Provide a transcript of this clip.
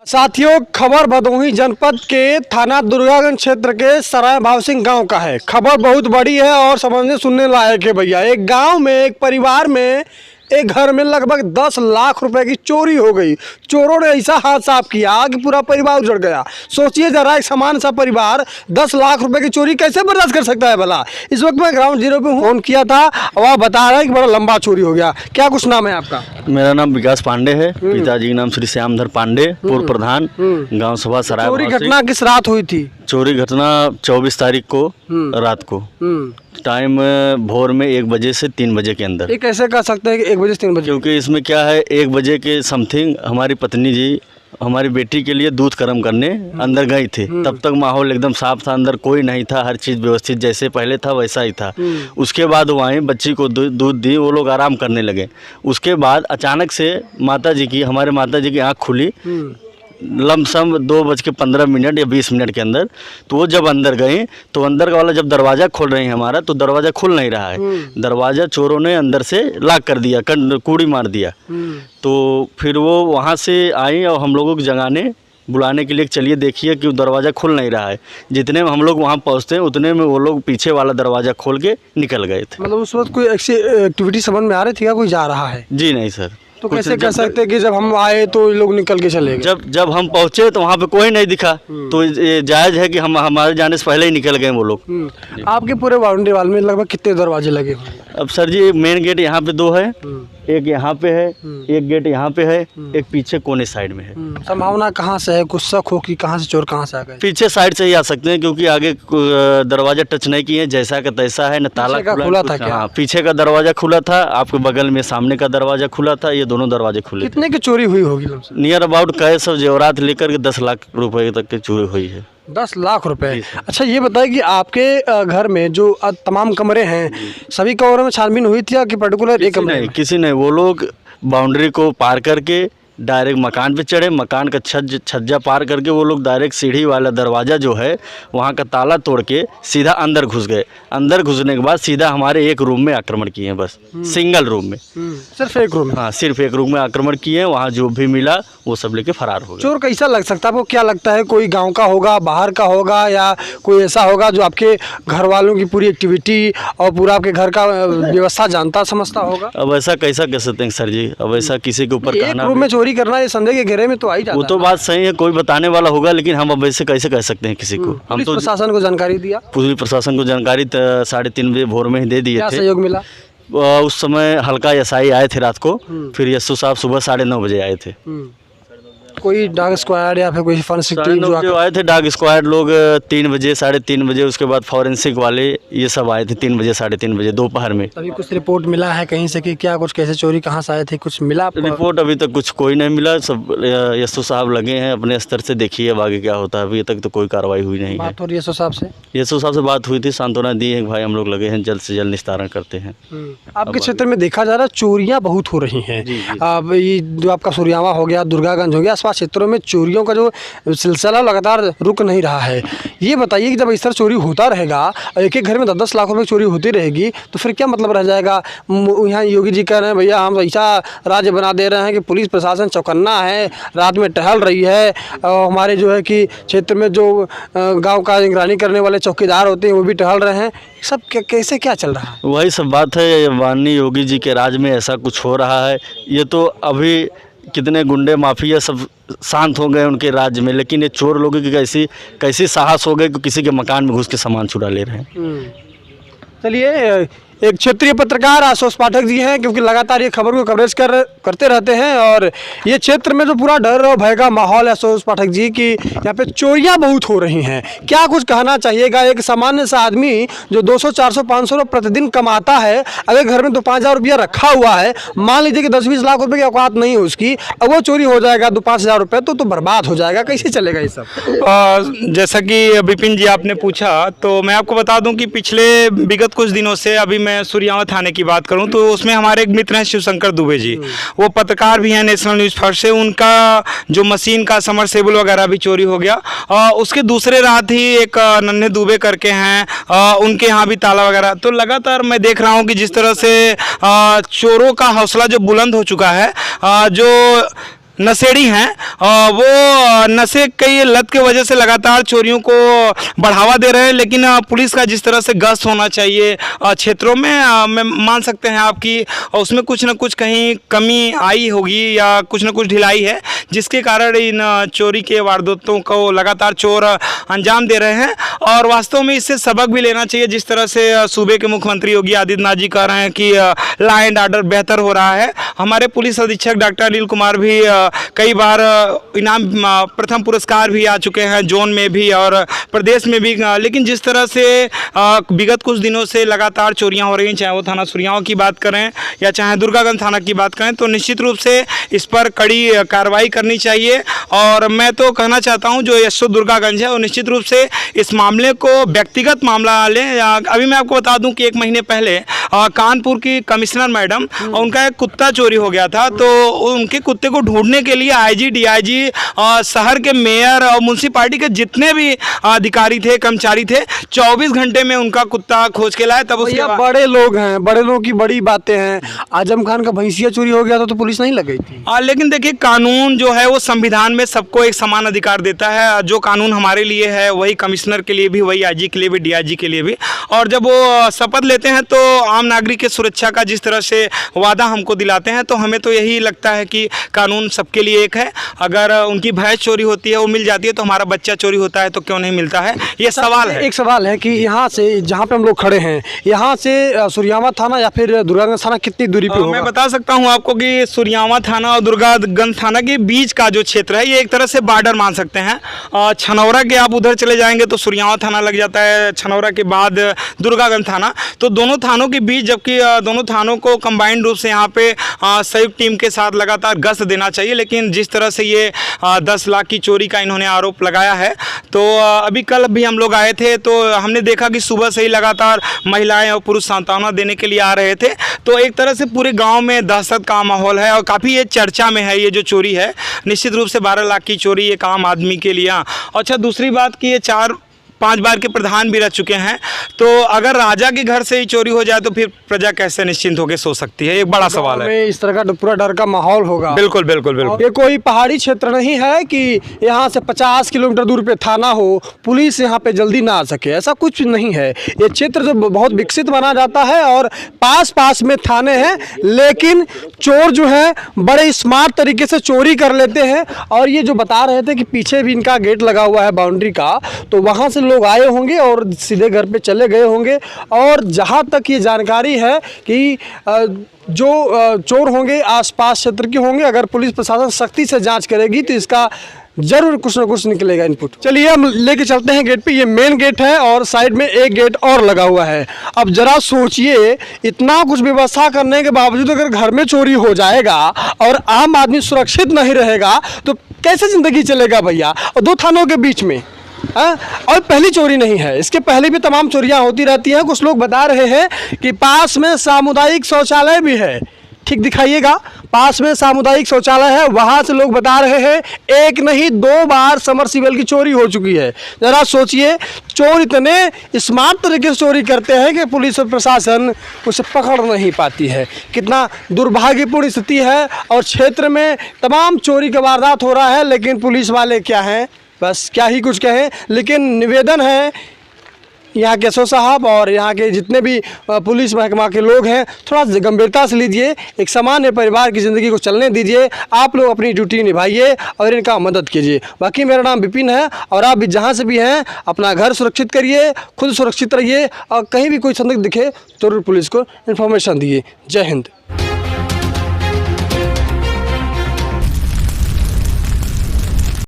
साथियों, खबर भदोही जनपद के थाना दुर्गागंज क्षेत्र के सराय भावसिंह गांव का है। खबर बहुत बड़ी है और समझने सुनने लायक है भैया। एक गांव में एक परिवार में एक घर में लगभग 10 लाख रुपए की चोरी हो गई। चोरों ने ऐसा हाथ साफ किया कि पूरा परिवार उजड़ गया। सोचिए जरा, एक सामान्य सा परिवार 10 लाख रुपए की चोरी कैसे बर्दाश्त कर सकता है भला। इस वक्त मैं ग्राउंड जीरो पे फोन किया था और वह बता रहा है कि बड़ा लंबा चोरी हो गया। क्या कुछ नाम है आपका? मेरा नाम विकास पांडे है। पिताजी का नाम श्री श्यामधर पांडे, पूर्व प्रधान, गांव सभा सराय। चोरी घटना किस रात हुई थी? चोरी घटना 24 तारीख को रात को, टाइम भोर में 1 बजे से 3 बजे के अंदर। ये कैसे कह सकते हैं कि 1 बजे से 3 बजे? क्योंकि इसमें क्या है, 1 बजे के समथिंग हमारी पत्नी जी हमारी बेटी के लिए दूध गर्म करने अंदर गई थी। तब तक माहौल एकदम साफ था, अंदर कोई नहीं था, हर चीज़ व्यवस्थित जैसे पहले था वैसा ही था। उसके बाद वहीं बच्ची को दूध दी, वो लोग आराम करने लगे। उसके बाद अचानक से हमारे माता जी की आँख खुली लमसम 2:15 या 20 मिनट के अंदर। तो वो जब अंदर गई तो अंदर का वाला जब दरवाज़ा खोल रही है हमारा, तो दरवाज़ा खुल नहीं रहा है। दरवाज़ा चोरों ने अंदर से लॉक कर दिया, कूड़ी मार दिया। तो फिर वो वहाँ से आई और हम लोगों को बुलाने के लिए, चलिए देखिए कि दरवाज़ा खुल नहीं रहा है। जितने में हम लोग वहाँ पहुँचते हैं उतने में वो लोग पीछे वाला दरवाज़ा खोल के निकल गए थे। मतलब उस वक्त कोई ऐसी एक्टिविटी समझ में आ रही थी या कोई जा रहा है? जी नहीं सर। तो कैसे कह सकते हैं कि जब हम आए तो ये लोग निकल के चले गए? जब हम पहुँचे तो वहाँ पे कोई नहीं दिखा, तो ये जायज़ है कि हमारे जाने से पहले ही निकल गए वो लोग। आपके पूरे बाउंड्री वाल में लगभग कितने दरवाजे लगे हुए हैं? अब सर जी, मेन गेट यहाँ पे 2 है, एक यहाँ पे है, एक गेट यहाँ पे है, एक पीछे कोने साइड में है। संभावना कहाँ से है, कुछ शक हो कि कहाँ से चोर कहाँ से आ गए? पीछे साइड से ही आ सकते हैं, क्योंकि आगे दरवाजा टच नहीं किए, जैसा का तैसा है, न ताला खुला था क्या? हाँ, पीछे का दरवाजा खुला था, आपके बगल में सामने का दरवाजा खुला था, ये दोनों दरवाजे खुले। कितने की चोरी हुई होगी? नियर अबाउट कैश और जेवरात लेकर के 10 लाख रुपए तक की चोरी हुई है। 10 लाख रुपए। अच्छा, ये बताइए कि आपके घर में जो तमाम कमरे हैं, सभी कमरों में छानबीन हुई थी या कि पर्टिकुलर एक कमरे में? किसी नहीं, वो लोग बाउंड्री को पार करके डायरेक्ट मकान पे चढ़े, मकान का छज्जा पार करके वो लोग डायरेक्ट सीढ़ी वाला दरवाज़ा जो है वहाँ का ताला तोड़ के सीधा अंदर घुस गए। अंदर घुसने के बाद सीधा हमारे एक रूम में आक्रमण किए हैं, बस सिंगल रूम में। सिर्फ एक रूम? हाँ, सिर्फ एक रूम में आक्रमण किए हैं। वहाँ जो भी मिला वो सब लेके फरार हो गए। चोर कैसा लग सकता है आपको? क्या लगता है, कोई गाँव का होगा, बाहर का होगा, या कोई ऐसा होगा जो आपके घर वालों की पूरी एक्टिविटी और पूरा आपके घर का व्यवस्था जानता समझता होगा? अब ऐसा कैसा कह सकते हैं सर जी, अब ऐसा किसी के ऊपर एक रूम में चोरी करना ये संदेह के घेरे में तो आई जाता। वो तो बात सही है, कोई बताने वाला होगा, लेकिन हम अब ऐसे कैसे कह सकते हैं किसी को? हम तो प्रशासन को जानकारी दिया? पूरी प्रशासन को जानकारी 3:30 बजे भोर में ही दे दिए थे। सहयोग मिला? उस समय हल्का एसआई आए थे रात को, फिर यस्सू साहब सुबह 9:30 बजे आए थे। कोई डॉग स्क्वाड या फिर कोई फॉरेंसिक टीम जो आए थे, डॉग स्क्वाड लोग 3 बजे 3:30 बजे, उसके बाद फॉरेंसिक वाले ये सब आए थे 3 बजे 3:30 बजे दोपहर में। अभी कुछ रिपोर्ट मिला है कहीं से कि क्या कुछ कैसे चोरी कहाँ से आए थे, कुछ मिला? रिपोर्ट अभी तक कुछ कोई नहीं मिला। सब यस्सू साहब लगे हैं अपने स्तर से, देखिए अब आगे क्या होता है। अभी तक तो कोई कार्रवाई हुई नहीं है। बात हो रही है यस्सू साहब से? यस्सू साहब से बात हुई थी, सांत्वना दी है भाई हम लोग लगे हैं, जल्द से जल्द निस्तारण करते हैं। आपके क्षेत्र में देखा जा रहा है चोरियाँ बहुत हो रही हैं। अब ये जो आपका सुरयावा हो गया, दुर्गागंज हो गया, आसपास क्षेत्रों में चोरियों का जो सिलसिला लगातार रुक नहीं रहा है। ये बताइए कि जब इस तरह चोरी होता रहेगा, एक एक घर में 10 लाख रुपए चोरी होती रहेगी, तो फिर क्या मतलब रह जाएगा? यहाँ योगी जी कह रहे हैं भैया हम ऐसा राज्य बना दे रहे हैं कि पुलिस प्रशासन चौकन्ना है, रात में टहल रही है, और हमारे जो है कि क्षेत्र में जो गाँव का निगरानी करने वाले चौकीदार होते हैं वो भी टहल रहे हैं। सब कैसे क्या चल रहा है? वही सब बात है, माननीय योगी जी के राज में ऐसा कुछ हो रहा है। ये तो अभी कितने गुंडे माफिया सब शांत हो गए उनके राज्य में, लेकिन ये चोर लोगों की कैसी साहस हो गए कि किसी के मकान में घुस के सामान चुरा ले रहे हैं। चलिए, एक क्षेत्रीय पत्रकार आशुतोष पाठक जी हैं, क्योंकि लगातार ये खबर को कवरेज करते रहते हैं, और ये क्षेत्र में जो पूरा डर और भय का माहौल है आशुतोष पाठक जी की, यहाँ पे चोरियां बहुत हो रही हैं। क्या कुछ कहना चाहिएगा? एक सामान्य सा आदमी जो 200, 400, 500 रुपये प्रतिदिन कमाता है, अगर घर में तो 5,000 रुपया रखा हुआ है, मान लीजिए कि 10-20 लाख रुपए की औकात नहीं है उसकी, अब वो चोरी हो जाएगा 5,000 रुपये, तो बर्बाद हो जाएगा। कैसे चलेगा ये सब? जैसा कि विपिन जी आपने पूछा, तो मैं आपको बता दूं कि पिछले विगत कुछ दिनों से, अभी मैं सुरयावा थाने की बात करूं तो उसमें हमारे एक मित्र हैं शिवशंकर दुबे जी, वो पत्रकार भी हैं नेशनल न्यूज़ फर्स्ट से। उनका जो मशीन का समरसेबल वगैरह भी चोरी हो गया। उसके दूसरे रात ही एक नन्हे दुबे करके हैं, उनके यहाँ भी ताला वगैरह। तो लगातार मैं देख रहा हूँ कि जिस तरह से चोरों का हौसला जो बुलंद हो चुका है, जो नशेड़ी हैं, वो नशे की लत की वजह से लगातार चोरियों को बढ़ावा दे रहे हैं। लेकिन पुलिस का जिस तरह से गश्त होना चाहिए क्षेत्रों में, मैं मान सकते हैं आपकी उसमें कुछ न कुछ कहीं कमी आई होगी या कुछ न कुछ ढिलाई है, जिसके कारण इन चोरी के वारदातों को लगातार चोर अंजाम दे रहे हैं। और वास्तव में इससे सबक भी लेना चाहिए। जिस तरह से सूबे के मुख्यमंत्री योगी आदित्यनाथ जी कह रहे हैं कि लॉ एंड ऑर्डर बेहतर हो रहा है, हमारे पुलिस अधीक्षक डॉक्टर अनिल कुमार भी कई बार इनाम प्रथम पुरस्कार भी आ चुके हैं जोन में भी और प्रदेश में भी। लेकिन जिस तरह से विगत कुछ दिनों से लगातार चोरियां हो रही हैं, चाहे वो थाना सुरियावा की बात करें या चाहे दुर्गागंज थाना की बात करें, तो निश्चित रूप से इस पर कड़ी कार्रवाई करनी चाहिए। और मैं तो कहना चाहता हूं जो यशो दुर्गागंज है वो निश्चित रूप से इस मामले को व्यक्तिगत मामला लें। अभी मैं आपको बता दूं कि 1 महीने पहले कानपुर की कमिश्नर मैडम, उनका एक कुत्ता चोरी हो गया था, तो उनके कुत्ते को ढूंढने के लिए आईजी, डीआईजी, शहर के मेयर और म्युनिसिपैलिटी के जितने भी अधिकारी थे, कर्मचारी थे, 24 घंटे में उनका कुत्ता खोज के लाए। तब उसके बाद बड़े लोग हैं, बड़े लोगों की बड़ी बातें हैं। आजम खान का भैंसिया चोरी हो गया था तो पुलिस नहीं लग गई थी। लेकिन देखिए, कानून जो है वो संविधान में सबको एक समान अधिकार देता है। जो कानून हमारे लिए है वही कमिश्नर के लिए भी, वही आईजी के लिए भी, डीआईजी के लिए भी। और जब वो शपथ लेते हैं तो आम नागरिक की सुरक्षा का जिस तरह से वादा हमको दिलाते हैं, तो हमें तो यही लगता है कि कानून सबके लिए एक है। अगर उनकी भैंस चोरी होती है, वो मिल जाती है, तो हमारा बच्चा चोरी होता है तो क्यों नहीं मिलता है? ये सवाल है। एक सवाल है कि यहाँ से जहाँ पे हम लोग खड़े हैं, यहाँ से सुरियावा थाना या फिर दुर्गागंज थाना कितनी दूरी पे होगा? मैं बता सकता हूँ आपको कि सुरियावा थाना और दुर्गागंज थाना के बीच का जो क्षेत्र है, ये एक तरह से बॉर्डर मान सकते हैं। छनौरा के आप उधर चले जाएंगे तो सुरियावा थाना लग जाता है, छनौरा के बाद दुर्गागंज थाना। तो दोनों थानों के बीच, जबकि दोनों थानों को कंबाइंड रूप से यहाँ पे संयुक्त टीम के साथ लगातार गश्त देना चाहिए। लेकिन जिस तरह से ये 10 लाख की चोरी का इन्होंने आरोप लगाया है, तो अभी कल भी हम लोग आए थे तो हमने देखा कि सुबह से ही लगातार महिलाएं और पुरुष सांत्वना देने के लिए आ रहे थे। तो एक तरह से पूरे गांव में दहशत का माहौल है और काफ़ी ये चर्चा में है। ये जो चोरी है निश्चित रूप से 12 लाख की चोरी एक आम आदमी के लिए। अच्छा, दूसरी बात कि ये 4-5 बार के प्रधान भी रह चुके हैं, तो अगर राजा के घर से ही चोरी हो जाए तो फिर प्रजा कैसे निश्चिंत होकर सो सकती है? एक बड़ा सवाल है। इस तरह का पूरा डर का माहौल होगा। बिल्कुल बिल्कुल बिल्कुल। ये कोई पहाड़ी क्षेत्र नहीं है कि यहाँ से 50 किलोमीटर दूर पे थाना हो, पुलिस यहाँ पे जल्दी ना आ सके, ऐसा कुछ नहीं है। ये क्षेत्र जो बहुत विकसित माना जाता है और पास में थाने हैं, लेकिन चोर जो है बड़े स्मार्ट तरीके से चोरी कर लेते हैं। और ये जो बता रहे थे कि पीछे भी इनका गेट लगा हुआ है बाउंड्री का, तो वहाँ से लोग आए होंगे और सीधे घर पे चले गए होंगे। और जहाँ तक ये जानकारी है कि जो चोर होंगे आसपास क्षेत्र के होंगे। अगर पुलिस प्रशासन सख्ती से जांच करेगी तो इसका जरूर कुछ ना कुछ निकलेगा इनपुट। चलिए हम लेके चलते हैं गेट पे। ये मेन गेट है और साइड में एक गेट और लगा हुआ है। अब जरा सोचिए, इतना कुछ व्यवस्था करने के बावजूद अगर घर में चोरी हो जाएगा और आम आदमी सुरक्षित नहीं रहेगा तो कैसे जिंदगी चलेगा भैया? और 2 थानों के बीच में और पहली चोरी नहीं है, इसके पहले भी तमाम चोरियां होती रहती हैं। कुछ लोग बता रहे हैं कि पास में सामुदायिक शौचालय भी है। ठीक दिखाइएगा, पास में सामुदायिक शौचालय है, वहाँ से लोग बता रहे हैं 1 नहीं 2 बार समरसीबल की चोरी हो चुकी है। ज़रा सोचिए, चोर इतने स्मार्ट तरीके से चोरी करते हैं कि पुलिस और प्रशासन उसे पकड़ नहीं पाती है। कितना दुर्भाग्यपूर्ण स्थिति है। और क्षेत्र में तमाम चोरी का वारदात हो रहा है, लेकिन पुलिस वाले क्या हैं, बस क्या ही कुछ कहें। लेकिन निवेदन है यहाँ के एसओ साहब और यहाँ के जितने भी पुलिस महकमा के लोग हैं, थोड़ा गंभीरता से लीजिए, एक सामान्य परिवार की ज़िंदगी को चलने दीजिए। आप लोग अपनी ड्यूटी निभाइए और इनका मदद कीजिए। बाकी मेरा नाम विपिन है और आप भी जहाँ से भी हैं अपना घर सुरक्षित करिए, खुद सुरक्षित रहिए और कहीं भी कोई संदिग्ध दिखे तो पुलिस को इन्फॉर्मेशन दिए। जय हिंद।